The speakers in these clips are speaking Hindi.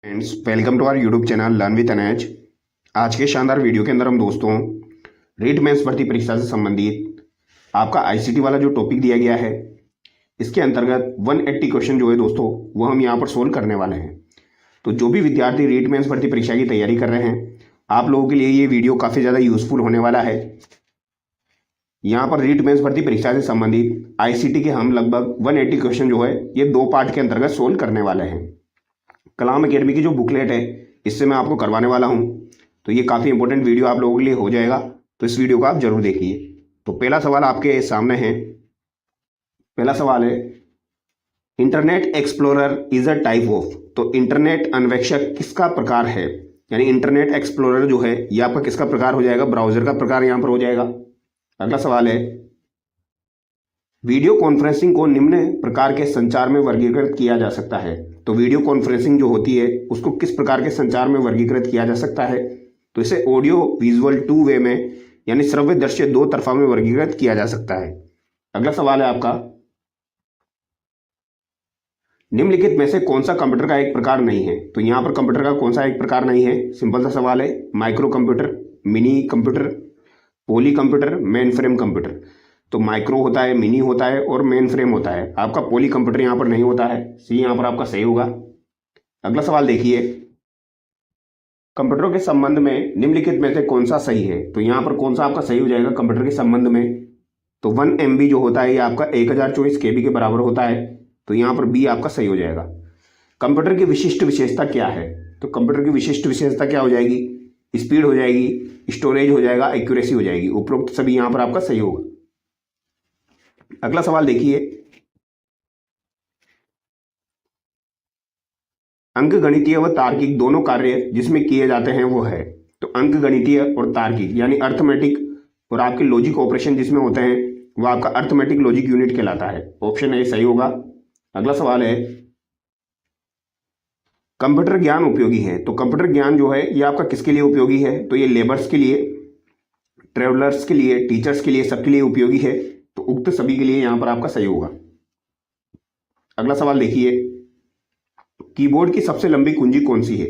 Friends, welcome to our YouTube channel learn with NH. आज के शानदार वीडियो के अंदर हम दोस्तों रीट मेंस भर्ती परीक्षा से संबंधित आपका आईसीटी वाला जो टॉपिक दिया गया है, इसके अंतर्गत 180 क्वेश्चन जो है दोस्तों वो हम यहाँ पर सोल्व करने वाले हैं। तो जो भी विद्यार्थी रीट मेंस भर्ती परीक्षा की तैयारी कर रहे हैं, आप लोगों के लिए ये वीडियो काफ़ी ज़्यादा यूजफुल होने वाला है। यहाँ पर रीट मेंस भर्ती परीक्षा से संबंधित आईसीटी के हम लगभग 180 क्वेश्चन जो है ये 2 पार्ट के अंतर्गत सोल्व करने वाले हैं। कलाम एकेडमी की जो बुकलेट है इससे मैं आपको करवाने वाला हूं, तो ये काफ़ी इंपॉर्टेंट वीडियो आप लोगों के लिए हो जाएगा, तो इस वीडियो को आप जरूर देखिए। तो पहला सवाल आपके सामने है। पहला सवाल है, internet explorer is a type of. तो इंटरनेट अन्वेषक किसका प्रकार है, यानी इंटरनेट एक्सप्लोरर जो है ये आपका किसका प्रकार हो जाएगा, ब्राउजर का प्रकार यहां पर हो जाएगा। अगला सवाल है, वीडियो कॉन्फ्रेंसिंग को निम्न प्रकार के संचार में वर्गीकृत किया जा सकता है। तो वीडियो कॉन्फ्रेंसिंग जो होती है उसको किस प्रकार के संचार में वर्गीकृत किया जा सकता है, तो इसे ऑडियो विजुअल टू वे में यानी श्रव्य दृश्य दो तरफा में वर्गीकृत किया जा सकता है। अगला सवाल है आपका, निम्नलिखित में से कौन सा कंप्यूटर का एक प्रकार नहीं है। तो यहां पर कंप्यूटर का कौन सा एक प्रकार नहीं है, सिंपल सा सवाल है। Micro computer, mini computer, poly computer, main frame computer. तो माइक्रो होता है, मिनी होता है और मेन फ्रेम होता है। आपका पॉली कंप्यूटर यहां पर नहीं होता है, सी यहां पर आपका सही होगा। अगला सवाल देखिए, कंप्यूटरों के संबंध में निम्नलिखित में से कौन सा सही है। तो यहां पर कौन सा आपका सही हो जाएगा कंप्यूटर के संबंध में, तो 1 MB जो होता है ये आपका 1024 KB के बराबर होता है, तो यहां पर बी आपका सही हो जाएगा। कंप्यूटर की विशिष्ट विशेषता क्या है, तो कंप्यूटर की विशिष्ट विशेषता क्या हो जाएगी, स्पीड हो जाएगी, स्टोरेज हो जाएगा, एक्यूरेसी हो जाएगी। उपरोक्त सभी यहां पर आपका सही होगा। अगला सवाल देखिए, अंकगणितीय व तार्किक दोनों कार्य जिसमें किए जाते हैं वो है। तो अंकगणितीय और तार्किक यानी अर्थमेटिक और आपके लॉजिक ऑपरेशन जिसमें होते हैं वो आपका अर्थमेटिक लॉजिक यूनिट कहलाता है। ऑप्शन ए सही होगा। अगला सवाल है, कंप्यूटर ज्ञान उपयोगी है। तो कंप्यूटर ज्ञान जो है ये आपका किसके लिए उपयोगी है, तो ये लेबर्स के लिए, ट्रेवलर्स के लिए, टीचर्स के लिए, सबके लिए उपयोगी है। तो उक्त सभी के लिए यहां पर आपका सही होगा। अगला सवाल देखिए, कीबोर्ड की सबसे लंबी कुंजी कौन सी है।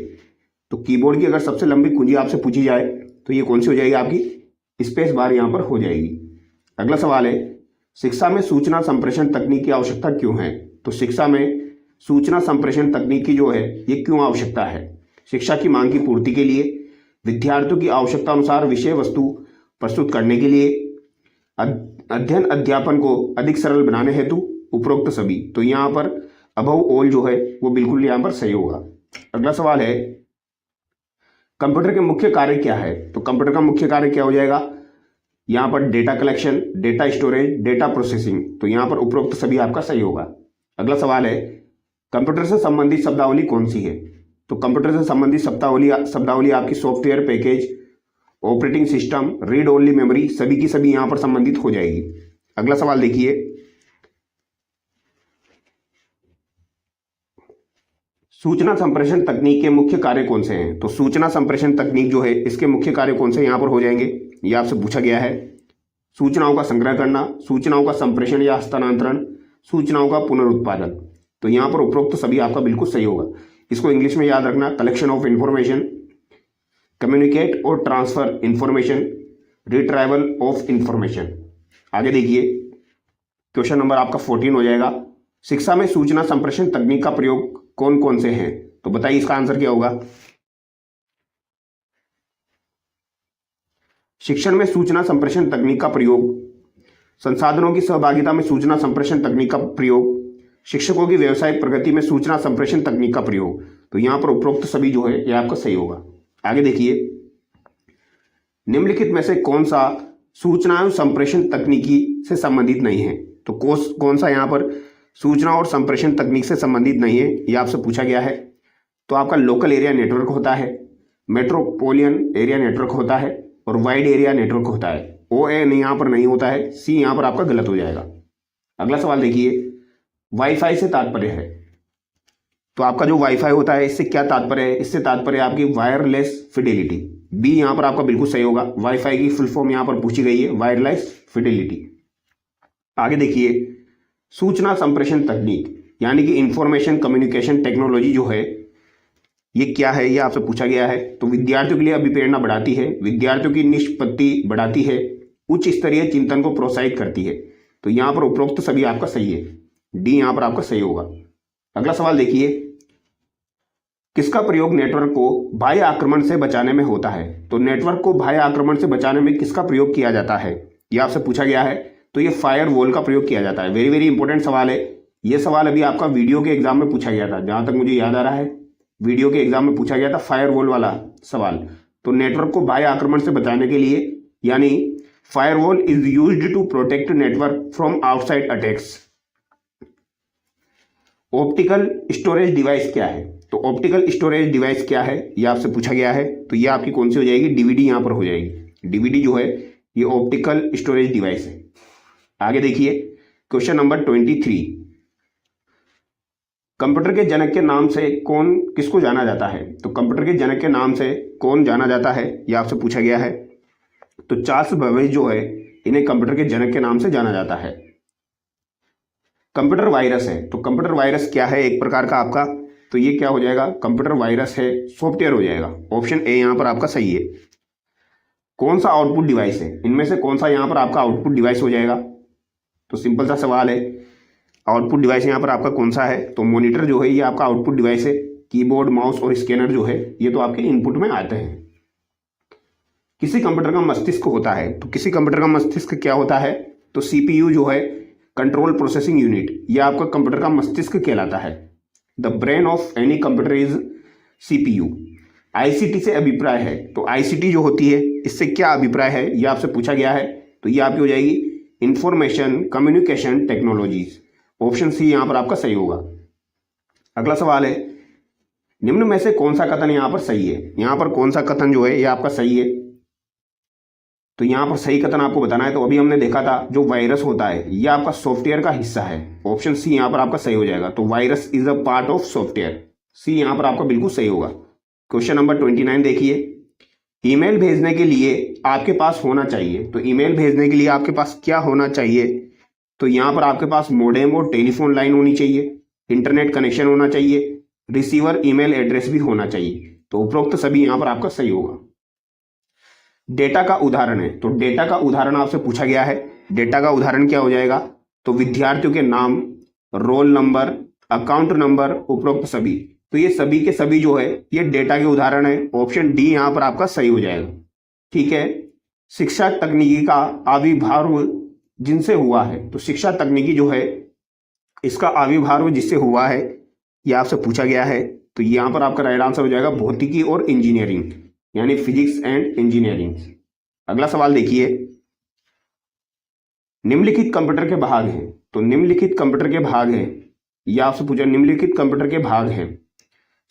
तो कीबोर्ड की अगर सबसे लंबी कुंजी आपसे पूछी जाए तो ये कौन सी हो जाएगी, आपकी स्पेस बार यहां पर हो जाएगी। अगला सवाल है, शिक्षा में सूचना संप्रेषण तकनीक की आवश्यकता क्यों है। तो शिक्षा में सूचना संप्रेषण तकनीक की जो है ये क्यों आवश्यकता है, शिक्षा की मांग की पूर्ति के लिए, विद्यार्थियों की आवश्यकता अनुसार विषय वस्तु प्रस्तुत करने के लिए, अध्ययन अध्यापन को अधिक सरल बनाने हेतु, उपरोक्त सभी। तो यहां पर अबव ऑल जो है वो बिल्कुल यहां पर सही होगा। अगला सवाल है, कंप्यूटर के मुख्य कार्य क्या है। तो कंप्यूटर का मुख्य कार्य क्या हो जाएगा, यहां पर data collection, data storage, data processing. तो यहां पर उपरोक्त सभी आपका सही होगा। अगला सवाल है, कंप्यूटर से संबंधित शब्दावली कौन सी है। तो कंप्यूटर से संबंधित शब्दावली आपकी software package, operating system, read only memory, सभी की सभी यहां पर संबंधित हो जाएगी। अगला सवाल देखिए, सूचना संप्रेषण तकनीक के मुख्य कार्य कौन से हैं। तो सूचना संप्रेषण तकनीक जो है इसके मुख्य कार्य कौन से यहां पर हो जाएंगे, ये आपसे पूछा गया है। सूचनाओं का संग्रह करना, सूचनाओं का संप्रेषण या हस्तांतरण, सूचनाओं का पुनरुत्पादन। तो यहां पर उपरोक्त सभी आपका बिल्कुल सही होगा। इसको इंग्लिश में याद रखना, कलेक्शन ऑफ इंफॉर्मेशन, कम्युनिकेट और transfer information, retrieval of information. आगे देखिए, क्वेश्चन नंबर आपका 14 हो जाएगा, शिक्षा में सूचना संप्रेषण तकनीक का प्रयोग कौन कौन से हैं। तो बताइए इसका आंसर क्या होगा। शिक्षण में सूचना संप्रेषण तकनीक का प्रयोग, संसाधनों की सहभागिता में सूचना संप्रेषण तकनीक का प्रयोग, शिक्षकों की व्यवसायिक प्रगति में सूचना संप्रेषण तकनीक का प्रयोग। तो यहां पर उपरोक्त सभी जो है यह आपका सही होगा। आगे देखिए, निम्नलिखित में से कौन सा सूचना संप्रेषण तकनीकी से संबंधित नहीं है। तो कौन सा यहां पर सूचना और संप्रेषण तकनीक से संबंधित नहीं है, यह आपसे पूछा गया है। तो आपका लोकल एरिया नेटवर्क होता है, मेट्रोपोलियन एरिया नेटवर्क होता है और वाइड एरिया नेटवर्क होता है। OA यहां पर नहीं होता है, सी यहां पर आपका गलत हो जाएगा। अगला सवाल देखिए, वाईफाई से तात्पर्य है। तो आपका जो वाईफाई होता है इससे क्या तात्पर्य है, इससे तात्पर्य आपकी वायरलेस फिडेलिटी। बी यहां पर आपका बिल्कुल सही होगा। वाईफाई की फुल फॉर्म यहां पर पूछी गई है, वायरलेस फिडेलिटी। आगे देखिए, सूचना संप्रेषण तकनीक यानी कि इंफॉर्मेशन कम्युनिकेशन टेक्नोलॉजी जो है ये क्या है, ये आपसे पूछा गया है। तो विद्यार्थियों के लिए अभिप्रेरणा बढ़ाती है, विद्यार्थियों की निष्पत्ति बढ़ाती है, उच्च स्तरीय चिंतन को प्रोत्साहित करती है। तो यहाँ पर उपरोक्त सभी आपका सही है, डी यहाँ पर आपका सही होगा। अगला सवाल देखिए, किसका प्रयोग नेटवर्क को बाह्य आक्रमण से बचाने में होता है? तो नेटवर्क को बाह्य आक्रमण से बचाने में किसका प्रयोग किया जाता है, ये आपसे पूछा गया है। तो ये फायरवॉल का प्रयोग किया जाता है। वेरी वेरी इंपॉर्टेंट सवाल है। ये सवाल अभी आपका वीडियो के एग्जाम में पूछा गया था, जहां तक मुझे याद आ रहा है वीडियो के एग्जाम में पूछा गया था फायरवॉल वाला सवाल। तो नेटवर्क को बाह्य आक्रमण से बचाने के लिए, यानी firewall is used to protect network from outside attacks. Optical storage device क्या है? तो ऑप्टिकल स्टोरेज डिवाइस क्या है, ये आपसे पूछा गया है। तो ये आपकी कौन सी हो जाएगी, डीवीडी यहां पर हो जाएगी। डीवीडी जो है ये ऑप्टिकल स्टोरेज डिवाइस है। आगे देखिए क्वेश्चन नंबर 23, कंप्यूटर के जनक के नाम से कौन किसको जाना जाता है? तो कंप्यूटर के जनक के नाम से कौन जाना जाता है, यह आपसे पूछा गया है। तो चार्ल्स बेबेज जो है इन्हें कंप्यूटर के जनक के नाम से जाना जाता है। कंप्यूटर वायरस है, तो कंप्यूटर वायरस क्या है, एक प्रकार का आपका, तो ये क्या हो जाएगा, कंप्यूटर वायरस है, सॉफ्टवेयर हो जाएगा। ऑप्शन ए यहां पर आपका सही है। कौन सा आउटपुट डिवाइस है, इनमें से कौन सा यहां पर आपका आउटपुट डिवाइस हो जाएगा? तो सिंपल सा सवाल है, आउटपुट डिवाइस यहाँ पर आपका कौन सा है? तो मॉनिटर जो है ये आपका आउटपुट डिवाइस है। कीबोर्ड, माउस और स्कैनर जो है ये तो आपके इनपुट में आते हैं। किसी कंप्यूटर का मस्तिष्क होता है, तो किसी कंप्यूटर का मस्तिष्क क्या होता है? तो सीपीयू जो है, कंट्रोल प्रोसेसिंग यूनिट, ये आपका कंप्यूटर का मस्तिष्क कहलाता है। The brain of any computer is CPU. ICT से अभिप्राय है, तो आईसीटी जो होती है इससे क्या अभिप्राय है, ये आपसे पूछा गया है। तो ये आपकी हो जाएगी information communication technologies. Option C यहां पर आपका सही होगा। अगला सवाल है, निम्न में से कौन सा कथन यहां पर सही है? यहां पर कौन सा कथन जो है ये आपका सही है? तो यहां पर सही कथन आपको बताना है। तो अभी हमने देखा था जो वायरस होता है ये आपका सॉफ्टवेयर का हिस्सा है। ऑप्शन सी यहां पर आपका सही हो जाएगा। तो virus is a part of software, see यहां पर आपका बिल्कुल सही होगा। क्वेश्चन नंबर 29 देखिए, ईमेल भेजने के लिए आपके पास होना चाहिए। तो ईमेल भेजने के लिए आपके पास क्या होना चाहिए? तो यहां पर आपके पास मोडेम और टेलीफोन लाइन होनी चाहिए, इंटरनेट कनेक्शन होना चाहिए, रिसीवर ईमेल एड्रेस भी होना चाहिए। तो उपरोक्त सभी यहां पर आपका सही होगा। डेटा का उदाहरण है, तो डेटा का उदाहरण आपसे पूछा गया है। डेटा का उदाहरण क्या हो जाएगा? तो विद्यार्थियों के नाम, रोल नंबर, अकाउंट नंबर, उपरोक्त सभी। तो ये सभी के सभी जो है ये डेटा के उदाहरण है। ऑप्शन डी यहां पर आपका सही हो जाएगा। ठीक है। शिक्षा तकनीकी का आविर्भाव जिनसे हुआ है, तो शिक्षा तकनीकी जो है इसका आविर्भाव जिससे हुआ है यह आपसे पूछा गया है। तो यहां पर आपका राइट आंसर हो जाएगा भौतिकी और इंजीनियरिंग, यानी फिजिक्स एंड इंजीनियरिंग। अगला सवाल देखिए, निम्नलिखित कंप्यूटर के भाग हैं। तो निम्नलिखित कंप्यूटर के भाग हैं, यह आपसे पूछा निम्नलिखित कंप्यूटर के भाग हैं,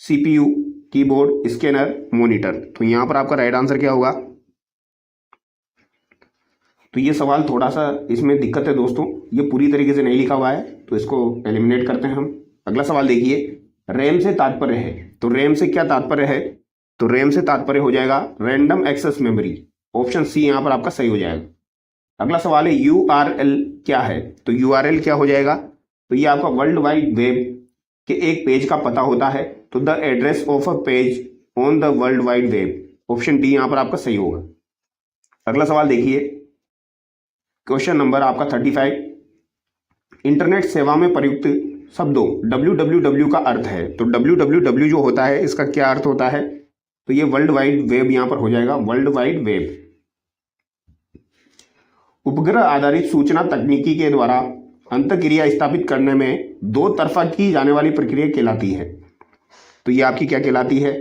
सीपीयू, कीबोर्ड, स्कैनर, मॉनिटर। तो यहां पर आपका राइट आंसर क्या होगा? तो ये सवाल थोड़ा सा इसमें दिक्कत है दोस्तों, ये पूरी तरीके से नहीं लिखा हुआ है, तो इसको एलिमिनेट करते हैं हम। अगला सवाल देखिए, रैम से तात्पर्य है। तो रैम से क्या तात्पर्य है? तो रैम से तात्पर्य हो जाएगा random access memory. Option C यहां पर आपका सही हो जाएगा। अगला सवाल है, यूआरएल क्या है? तो यूआरएल क्या हो जाएगा? तो ये आपका वर्ल्ड वाइड वेब के एक पेज का पता होता है। तो the address of a page on the world wide web. Option D यहां पर आपका सही होगा। अगला सवाल देखिए, क्वेश्चन नंबर आपका 35, इंटरनेट सेवा में प्रयुक्त शब्दों www का अर्थ है। तो www जो होता है इसका क्या अर्थ होता है? तो ये वर्ल्ड वाइड वेब यहां पर हो जाएगा, वर्ल्ड वाइड वेब। उपग्रह आधारित सूचना तकनीकी के द्वारा अंतःक्रिया स्थापित करने में दो तरफा की जाने वाली प्रक्रिया कहलाती है। तो ये आपकी क्या कहलाती है?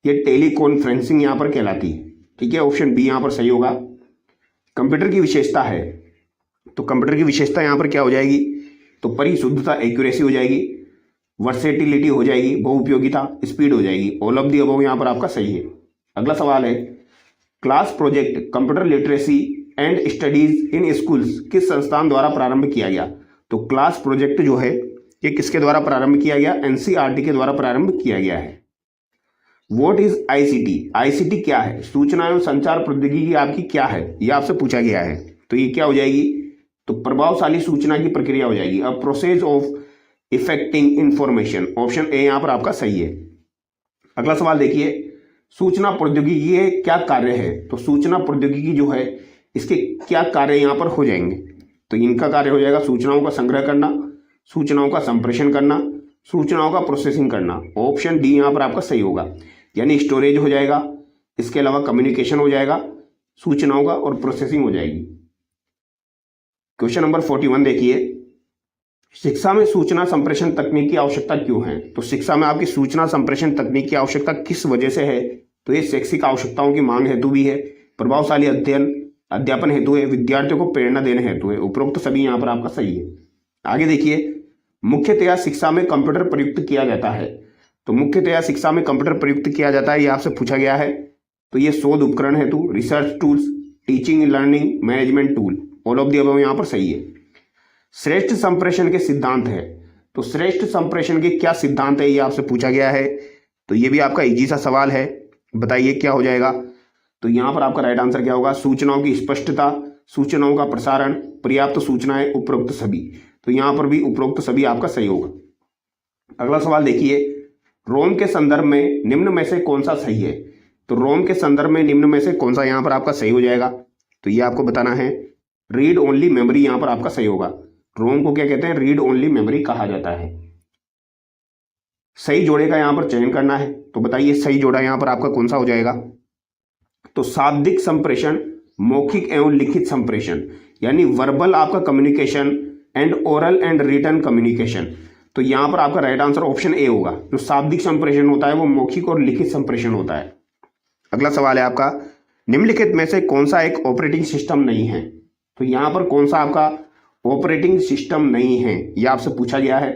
ये टेली कॉन्फ्रेंसिंग यहां पर कहलाती है। ठीक है, ऑप्शन बी यहां पर सही होगा। कंप्यूटर की विशेषता है, तो कंप्यूटर की विशेषता यहां पर क्या हो जाएगी? तो परिशुद्धता, एक्यूरेसी हो जाएगी, वर्सेटिलिटी हो जाएगी, बहुउपयोगिता, स्पीड हो जाएगी। ऑल ऑफ दी अबव यहां पर आपका सही है। अगला सवाल है, class project computer literacy and studies in schools किस संस्थान द्वारा प्रारंभ किया गया? तो क्लास प्रोजेक्ट जो है ये किसके द्वारा प्रारंभ किया गया? एनसीईआरटी के द्वारा प्रारंभ किया गया है। What is ICT? आईसीटी क्या है? सूचना एवं संचार प्रौद्योगिकी आपकी क्या है, यह आपसे पूछा गया है। तो ये क्या हो जाएगी? तो प्रभावशाली सूचना की प्रक्रिया हो जाएगी, a process of effecting information. Option A यहां पर आपका सही है। अगला सवाल देखिए, सूचना प्रौद्योगिकी ये क्या कार्य है? तो सूचना प्रौद्योगिकी जो है इसके क्या कार्य यहाँ पर हो जाएंगे? तो इनका कार्य हो जाएगा सूचनाओं का संग्रह करना, सूचनाओं का संप्रेषण करना, सूचनाओं का प्रोसेसिंग करना। ऑप्शन डी यहाँ पर आपका सही होगा, यानी स्टोरेज हो जाएगा, इसके अलावा कम्युनिकेशन हो जाएगा सूचनाओं का, और प्रोसेसिंग हो जाएगी। क्वेश्चन नंबर 41 देखिए, शिक्षा में सूचना संप्रेषण तकनीक की आवश्यकता क्यों है? तो शिक्षा में आपकी सूचना संप्रेषण तकनीक की आवश्यकता किस वजह से है? तो ये शैक्षिक आवश्यकताओं की मांग हेतु भी है, प्रभावशाली अध्यापन हेतु है, विद्यार्थियों को प्रेरणा देने हेतु है। उपरोक्त सभी यहाँ पर आपका सही है। आगे देखिए, मुख्यतया शिक्षा में कंप्यूटर प्रयुक्त किया जाता है। तो मुख्यतया शिक्षा में कंप्यूटर प्रयुक्त किया जाता है, ये आपसे पूछा गया है। तो ये शोध उपकरण हेतु, research tools, teaching learning management tool, all of the above यहाँ पर सही है। श्रेष्ठ संप्रेषण के सिद्धांत है। तो श्रेष्ठ संप्रेषण के क्या सिद्धांत है, ये आपसे पूछा गया है। तो ये भी आपका इजी सा सवाल है, बताइए क्या हो जाएगा? तो यहाँ पर आपका राइट आंसर क्या होगा? सूचनाओं की स्पष्टता, सूचनाओं का प्रसारण, पर्याप्त सूचनाएं, उपरोक्त सभी। तो यहाँ पर भी उपरोक्त सभी आपका सही होगा। अगला सवाल देखिए, रोम के संदर्भ में निम्न में से कौन सा सही है? तो रोम के संदर्भ में निम्न में से कौन सा यहाँ पर आपका सही हो जाएगा? तो ये आपको बताना है। रीड ओनली मेमोरी यहाँ पर आपका सही होगा। रोम को क्या कहते हैं? रीड ओनली मेमोरी कहा जाता है। सही जोड़े का यहाँ पर चयन करना है। तो बताइए सही जोड़ा यहाँ पर आपका कौन सा हो जाएगा? तो शाब्दिक संप्रेषण, मौखिक एवं लिखित संप्रेषण, यानी वर्बल आपका communication and oral and written communication. तो यहाँ पर आपका राइट आंसर ऑप्शन ए होगा। जो शाब्दिक संप्रेषण होता है वो मौखिक और लिखित संप्रेषण होता है। अगला सवाल है आपका, निम्नलिखित में से कौन सा एक ऑपरेटिंग सिस्टम नहीं है? तो यहाँ पर कौन सा आपका ऑपरेटिंग सिस्टम नहीं है, यह आपसे पूछा गया है।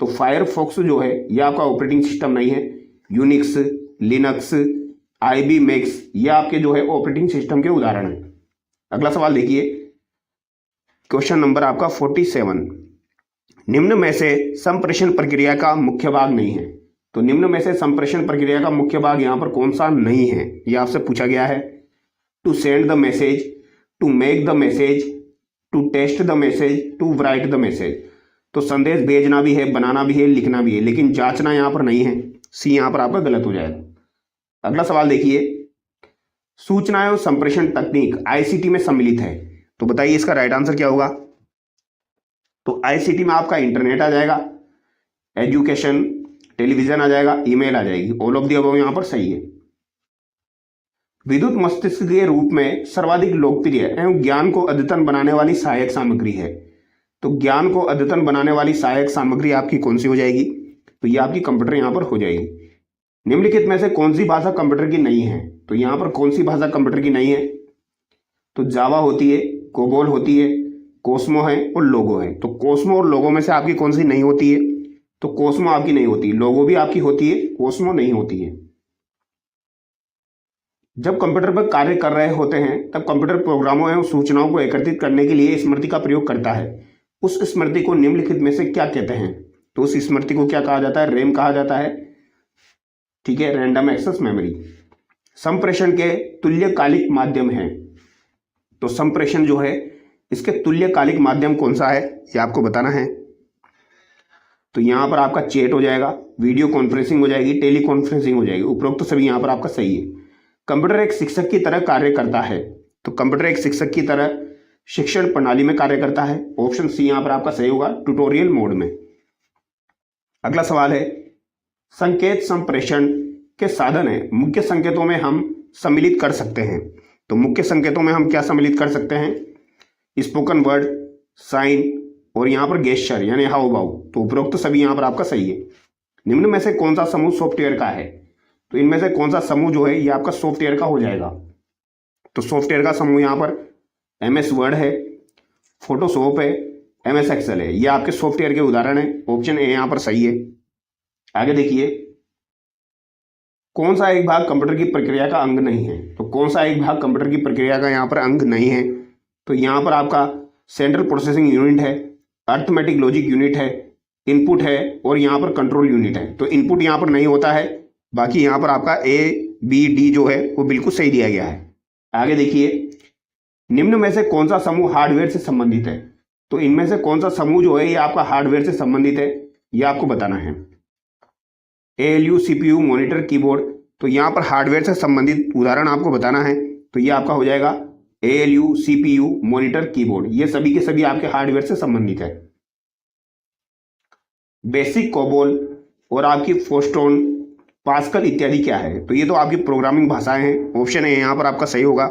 तो फायरफॉक्स जो है यह आपका ऑपरेटिंग सिस्टम नहीं है। यूनिक्स, लिनक्स, आईबी मैक्स, ये आपके जो है ऑपरेटिंग सिस्टम के उदाहरण हैं। अगला सवाल देखिए, क्वेश्चन नंबर आपका 47, निम्न में से संप्रेषण प्रक्रिया का मुख्य भाग नहीं है। तो निम्न में से संप्रेषण प्रक्रिया का मुख्य भाग यहाँ पर कौन सा नहीं है, यह आपसे पूछा गया है। To send the message, to make the message, to test the message, to write the message. तो संदेश भेजना भी है, बनाना भी है, लिखना भी है, लेकिन जांचना यहाँ पर नहीं है। सी यहाँ पर आपका गलत हो जाएगा। अगला सवाल देखिए, सूचना एवं संप्रेषण तकनीक आईसीटी में सम्मिलित है। तो बताइए इसका राइट आंसर क्या होगा? तो आईसीटी में आपका इंटरनेट आ जाएगा, एजुकेशन, टेलीविजन आ जाएगा, ईमेल आ जाएगी। ऑल ऑफ द अबव यहाँ पर सही है। विद्युत मस्तिष्क के रूप में सर्वाधिक लोकप्रिय एवं ज्ञान को अद्यतन बनाने वाली सहायक सामग्री है। तो ज्ञान को अद्यतन बनाने वाली सहायक सामग्री आपकी कौन सी हो जाएगी? तो ये आपकी कंप्यूटर यहाँ पर हो जाएगी। निम्नलिखित में से कौन सी भाषा कंप्यूटर की नहीं है? तो यहाँ पर कौन सी भाषा कंप्यूटर की नहीं है? तो जावा होती है, कोबोल होती है, कोस्मो है और लोगो है। तो कोस्मो और लोगो में से आपकी कौन सी नहीं होती है? तो कोस्मो आपकी नहीं होती, लोगो भी आपकी होती है, कोस्मो नहीं होती है। जब कंप्यूटर पर कार्य कर रहे होते हैं तब कंप्यूटर प्रोग्रामों एवं सूचनाओं को एकत्रित करने के लिए स्मृति का प्रयोग करता है। उस स्मृति को निम्नलिखित में से क्या कहते हैं? तो उस स्मृति को क्या कहा जाता है? रैम कहा जाता है। ठीक है, रैंडम एक्सेस मेमोरी। संप्रेषण के तुल्यकालिक माध्यम है। तो संप्रेषण जो है इसके तुल्यकालिक माध्यम कौन सा है, ये आपको बताना है। तो यहां पर आपका चैट हो जाएगा, वीडियो कॉन्फ्रेंसिंग हो जाएगी, टेली कॉन्फ्रेंसिंग हो जाएगी। उपरोक्त सभी यहां पर आपका सही है। कंप्यूटर एक शिक्षक की तरह कार्य करता है। तो कंप्यूटर एक शिक्षक की तरह शिक्षण प्रणाली में कार्य करता है। ऑप्शन सी यहां पर आपका सही होगा, ट्यूटोरियल मोड में। अगला सवाल है, संकेत संप्रेषण के साधन है, मुख्य संकेतों में हम सम्मिलित कर सकते हैं। तो मुख्य संकेतों में हम क्या सम्मिलित कर सकते हैं? स्पोकन वर्ड, साइन और यहां पर गेस्चर यानी हाव भाव। तो उपरोक्त सभी यहां पर आपका सही है। निम्न में से कौन सा समूह सॉफ्टवेयर का है? तो इनमें से कौन सा समूह जो है ये आपका सॉफ्टवेयर का हो जाएगा? तो सॉफ्टवेयर का समूह यहां पर MS वर्ड है, फोटोशॉप है, MS एक्सेल है। ये आपके सॉफ्टवेयर के उदाहरण है। ऑप्शन ए यहां पर सही है। आगे देखिए, कौन सा एक भाग कंप्यूटर की प्रक्रिया का अंग नहीं है? तो कौन सा एक भाग कंप्यूटर की प्रक्रिया का यहां पर अंग नहीं है? तो यहां पर आपका सेंट्रल प्रोसेसिंग यूनिट है, अर्थमेटिक लॉजिक यूनिट है, इनपुट है और यहां पर कंट्रोल यूनिट है। तो इनपुट यहां पर नहीं होता है, बाकी यहां पर आपका ABD जो है वो बिल्कुल सही दिया गया है। आगे देखिए, निम्न में से कौन सा समूह हार्डवेयर से संबंधित है? तो इनमें से कौन सा समूह जो है ये आपका हार्डवेयर से संबंधित है, ये आपको बताना है। ALU CPU मॉनिटर कीबोर्ड, तो यहाँ पर हार्डवेयर से संबंधित उदाहरण आपको बताना है, तो ये आपका हो जाएगा ALU CPU मॉनिटर कीबोर्ड, ये सभी के सभी आपके हार्डवेयर से संबंधित है। बेसिक कोबोल और आपकी फोस्टोन, पास्कल इत्यादि क्या है, तो ये तो आपकी प्रोग्रामिंग भाषाएं हैं। ऑप्शन ए यहाँ पर आपका सही होगा।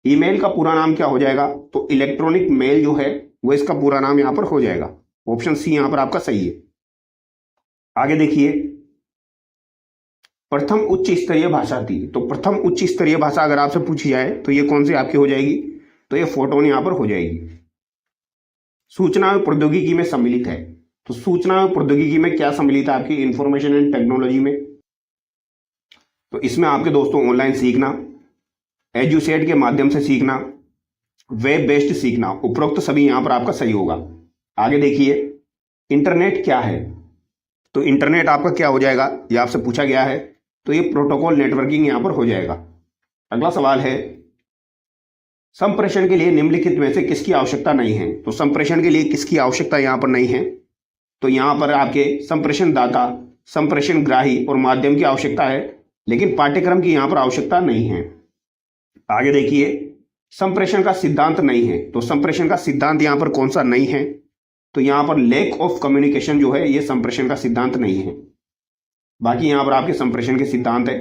ईमेल का पूरा नाम क्या हो जाएगा, तो इलेक्ट्रॉनिक मेल जो है वो इसका पूरा नाम यहाँ पर हो जाएगा। ऑप्शन सी यहाँ पर आपका सही है। आगे देखिए, प्रथम उच्च स्तरीय भाषा थी, तो प्रथम उच्च स्तरीय भाषा अगर आपसे पूछी जाए तो ये कौन सी आपकी हो जाएगी, तो ये फोटोन यहाँ पर हो जाएगी। सूचना और प्रौद्योगिकी में सम्मिलित है, तो सूचना और प्रौद्योगिकी में क्या सम्मिलित है आपकी, इंफॉर्मेशन एंड टेक्नोलॉजी में, तो इसमें आपके दोस्तों ऑनलाइन सीखना, एजुसेट के माध्यम से सीखना, वेब बेस्ड सीखना, उपरोक्त सभी यहां पर आपका सही होगा। आगे देखिए, इंटरनेट क्या है, तो इंटरनेट आपका क्या हो जाएगा, ये आपसे पूछा गया है, तो ये प्रोटोकॉल नेटवर्किंग यहां पर हो जाएगा। अगला सवाल है, संप्रेषण के लिए निम्नलिखित में से किसकी आवश्यकता नहीं है, तो संप्रेषण के लिए किसकी आवश्यकता यहां पर नहीं है, तो यहां पर आपके संप्रेषण दाता, संप्रेषण ग्राही और माध्यम की आवश्यकता है, लेकिन पाठ्यक्रम की यहां पर आवश्यकता नहीं है। आगे देखिए, संप्रेषण का सिद्धांत नहीं है, तो संप्रेषण का सिद्धांत यहां पर कौन सा नहीं है, तो यहां पर लैक ऑफ कम्युनिकेशन जो है ये संप्रेषण का सिद्धांत नहीं है। बाकी यहां पर आपके संप्रेषण के सिद्धांत है।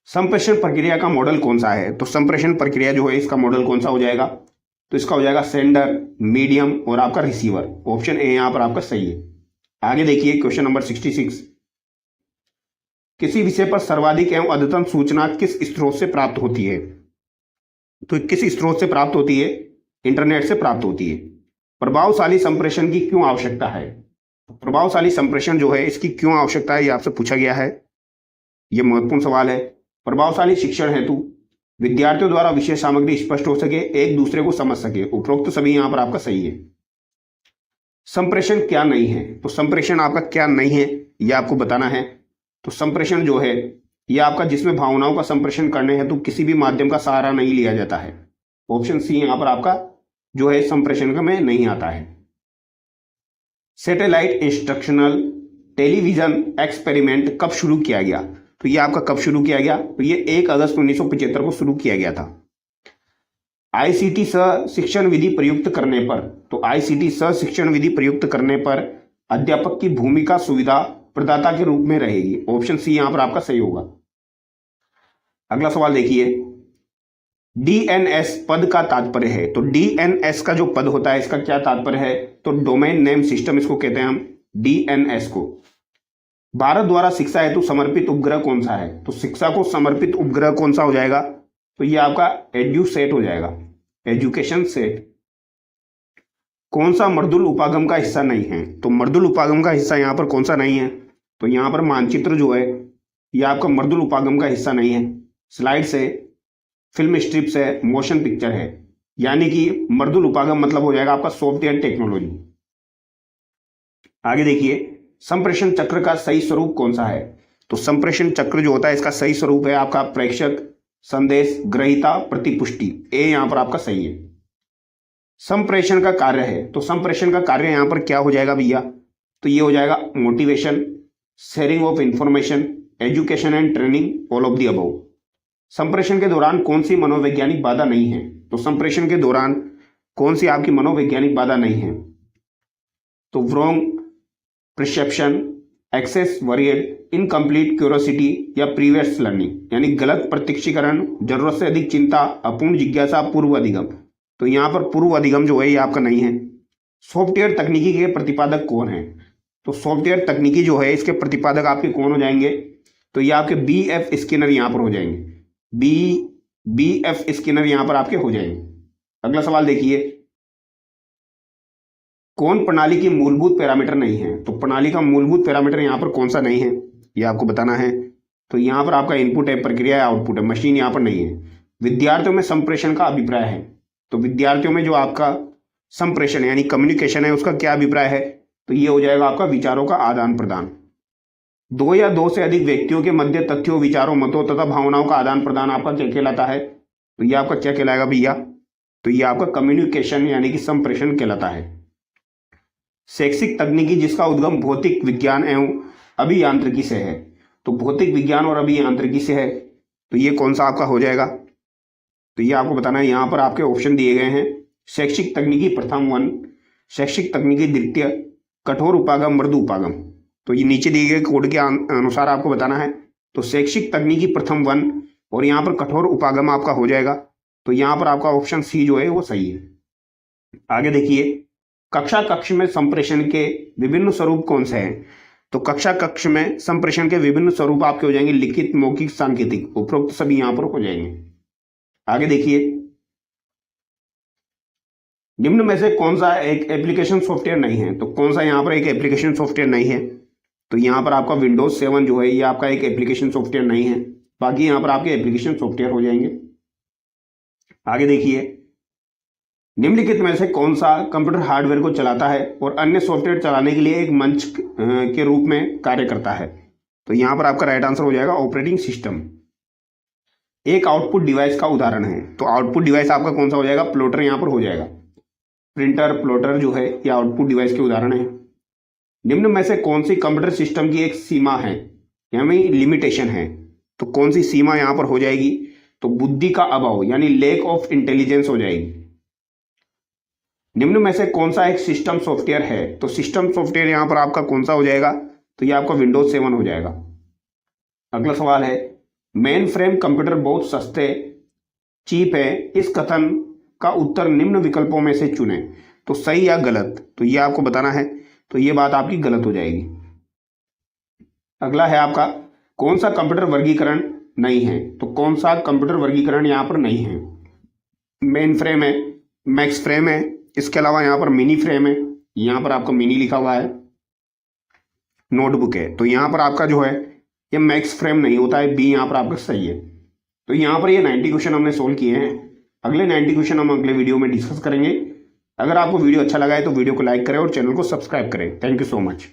संप्रेषण प्रक्रिया का मॉडल कौन सा है, तो संप्रेषण प्रक्रिया जो है इसका मॉडल कौन सा हो जाएगा, तो इसका हो जाएगा सेंडर, मीडियम और आपका रिसीवर। ऑप्शन ए यहां पर आपका सही है। आगे देखिए, क्वेश्चन नंबर 66, किसी विषय पर सर्वाधिक एवं अद्यतन सूचना किस स्रोत से प्राप्त होती है, तो किस स्रोत से प्राप्त होती है, इंटरनेट से प्राप्त होती है। प्रभावशाली संप्रेषण की क्यों आवश्यकता है, प्रभावशाली संप्रेषण जो है इसकी क्यों आवश्यकता है, ये आपसे पूछा गया है, यह महत्वपूर्ण सवाल है। प्रभावशाली शिक्षण हेतु विद्यार्थियों द्वारा विषय सामग्री स्पष्ट हो सके, एक दूसरे को समझ सके, उपरोक्त सभी यहां पर आपका सही है। संप्रेषण क्या नहीं है, तो संप्रेषण आपका क्या नहीं है यह आपको बताना है। तो संप्रेषण जो है यह आपका जिसमें भावनाओं का संप्रेषण करने हेतु किसी भी माध्यम का सहारा नहीं लिया जाता है। ऑप्शन सी यहां पर आपका जो है संप्रेषण में नहीं आता है। सैटेलाइट इंस्ट्रक्शनल टेलीविजन एक्सपेरिमेंट कब शुरू किया गया, तो ये आपका कब शुरू किया गया, तो ये 1 अगस्त 1975 को शुरू किया गया था। आईसीटी सह शिक्षण विधि प्रयुक्त करने पर, तो आईसीटी सह शिक्षण विधि प्रयुक्त करने पर अध्यापक की भूमिका सुविधा प्रदाता के रूप में रहेगी। ऑप्शन सी यहां पर आपका सही होगा। अगला सवाल देखिए, डीएनएस पद का तात्पर्य है, तो डीएनएस का जो पद होता है इसका क्या तात्पर्य है, तो डोमेन नेम सिस्टम इसको कहते हैं हम डीएनएस को। भारत द्वारा शिक्षा हेतु समर्पित उपग्रह कौन सा है, तो शिक्षा को समर्पित उपग्रह कौन सा हो जाएगा, तो ये आपका एड्यूसेट हो जाएगा, एजुकेशन सेट। कौन सा मर्दुल उपागम का हिस्सा नहीं है, तो मर्दुल उपागम का हिस्सा यहां पर कौन सा नहीं है, तो यहां पर मानचित्र जो है यह आपका मर्दुल उपागम का हिस्सा नहीं है। स्लाइड्स है, फिल्म स्ट्रिप्स है, मोशन पिक्चर है, यानी कि मर्दुल उपागम मतलब हो जाएगा आपका सॉफ्टवेयर टेक्नोलॉजी। आगे देखिए, संप्रेषण चक्र का सही स्वरूप कौन सा है, तो संप्रेषण चक्र जो होता है इसका सही स्वरूप है आपका प्रेषक, संदेश, ग्रहीता, प्रतिपुष्टि। ए यहां पर आपका सही है। संप्रेषण का कार्य है, तो संप्रेषण का कार्य यहां पर क्या हो जाएगा भैया, तो ये हो जाएगा motivation, sharing of information, education and training, all of the above. संप्रेषण के दौरान कौन सी मनोवैज्ञानिक बाधा नहीं है, तो संप्रेषण के दौरान कौन सी आपकी मनोवैज्ञानिक बाधा नहीं है, तो wrong perception, excess worried, incomplete curiosity या प्रीवियस लर्निंग, यानी गलत प्रत्यक्षीकरण, जरूरत से अधिक चिंता, अपूर्ण जिज्ञासा, पूर्व अधिगम। तो यहां पर पूर्व अधिगम जो है ये आपका नहीं है। सॉफ्टवेयर तकनीकी के प्रतिपादक कौन है, तो सॉफ्टवेयर तकनीकी जो है इसके प्रतिपादक आपके कौन हो जाएंगे, तो ये आपके BF स्किनर यहां पर हो जाएंगे, BF स्किनर यहां पर आपके हो जाएंगे। अगला सवाल देखिए, कौन प्रणाली की मूलभूत पैरामीटर नहीं है, तो प्रणाली का मूलभूत पैरामीटर यहां पर कौन सा नहीं है ये आपको बताना है। तो यहां पर आपका इनपुट है, प्रक्रिया है, आउटपुट है, मशीन यहां पर नहीं है। विद्यार्थियों में संप्रेषण का अभिप्राय है, तो विद्यार्थियों में जो आपका संप्रेषण यानी कम्युनिकेशन है उसका क्या अभिप्राय है, तो ये हो जाएगा आपका विचारों का आदान प्रदान। 2 या 2 से अधिक व्यक्तियों के मध्य तथ्यों, विचारों, मतों तथा भावनाओं का आदान प्रदान आपका क्या कहलाता है, तो ये आपका क्या कहलाएगा भैया, तो ये आपका कम्युनिकेशन यानी कि संप्रेषण कहलाता है। शैक्षिक तकनीकी जिसका उद्गम भौतिक विज्ञान एवं अभियांत्रिकी से है। तो भौतिक विज्ञान और अभियांत्रिकी से है, तो ये कौन सा आपका हो जाएगा? तो ये आपको बताना है। यहाँ पर आपके ऑप्शन दिए गए हैं, शैक्षिक तकनीकी प्रथम 1, शैक्षिक तकनीकी द्वितीय, कठोर उपागम, मृदु उपागम। तो ये नीचे दिए गए कोड के अनुसार आपको बताना है। तो शैक्षिक तकनीकी प्रथम 1 और यहाँ पर कठोर उपागम आपका हो जाएगा। तो यहाँ पर आपका ऑप्शन सी जो है वो सही है। आगे देखिए, कक्षा कक्ष में संप्रेषण के विभिन्न स्वरूप कौन से हैं? तो कक्षा कक्ष में संप्रेषण के विभिन्न स्वरूप आपके हो जाएंगे लिखित, मौखिक, सांकेतिक। उपरोक्त सभी यहां पर हो जाएंगे। आगे देखिए, निम्न में से कौन सा एक एप्लीकेशन सॉफ्टवेयर नहीं है? तो कौन सा यहां पर एक एप्लीकेशन सॉफ्टवेयर नहीं है? तो यहां पर आपका विंडोज 7 जो है ये आपका एक एप्लीकेशन सॉफ्टवेयर नहीं है। बाकी यहां पर आपके एप्लीकेशन सॉफ्टवेयर हो जाएंगे। आगे देखिए, निम्नलिखित में से कौन सा कंप्यूटर हार्डवेयर को चलाता है और अन्य सॉफ्टवेयर चलाने के लिए एक मंच के रूप में कार्य करता है? तो यहां पर आपका राइट आंसर हो जाएगा ऑपरेटिंग सिस्टम। एक आउटपुट डिवाइस का उदाहरण है, तो आउटपुट डिवाइस आपका कौन सा हो जाएगा? प्लॉटर यहां पर हो जाएगा। प्रिंटर, प्लॉटर जो है ये आउटपुट डिवाइस के उदाहरण है। निम्न में से कौन सी कंप्यूटर सिस्टम की एक सीमा है, यानी लिमिटेशन है? तो कौन सी सीमा यहां पर हो जाएगी? तो बुद्धि का अभाव, यानी लैक ऑफ इंटेलिजेंस हो जाएगी। निम्न में से कौन सा एक सिस्टम सॉफ्टवेयर है? तो सिस्टम सॉफ्टवेयर यहां पर आपका कौन सा हो जाएगा? तो ये आपका विंडोज 7 हो जाएगा। अगला सवाल है, मेन फ्रेम कंप्यूटर बहुत सस्ते, चीप है, इस कथन का उत्तर निम्न विकल्पों में से चुने। तो सही या गलत? तो ये आपको बताना है। तो ये बात आपकी गलत हो जाएगी। अगला है आपका, कौन सा कंप्यूटर वर्गीकरण नहीं है? तो कौन सा कंप्यूटर वर्गीकरण यहां पर नहीं है? मेन फ्रेम है, मैक्स फ्रेम है, इसके अलावा यहां पर मिनी फ्रेम है, यहां पर आपका मिनी लिखा हुआ है, नोटबुक है। तो यहां पर आपका जो है ये मैक्स फ्रेम नहीं होता है, बी यहां पर आपका सही है। तो यहां पर ये 90 क्वेश्चन हमने सोल्व किए हैं। अगले 90 क्वेश्चन हम अगले वीडियो में डिस्कस करेंगे। अगर आपको वीडियो अच्छा लगा है तो वीडियो को लाइक करें और चैनल को सब्सक्राइब करें। Thank you so much.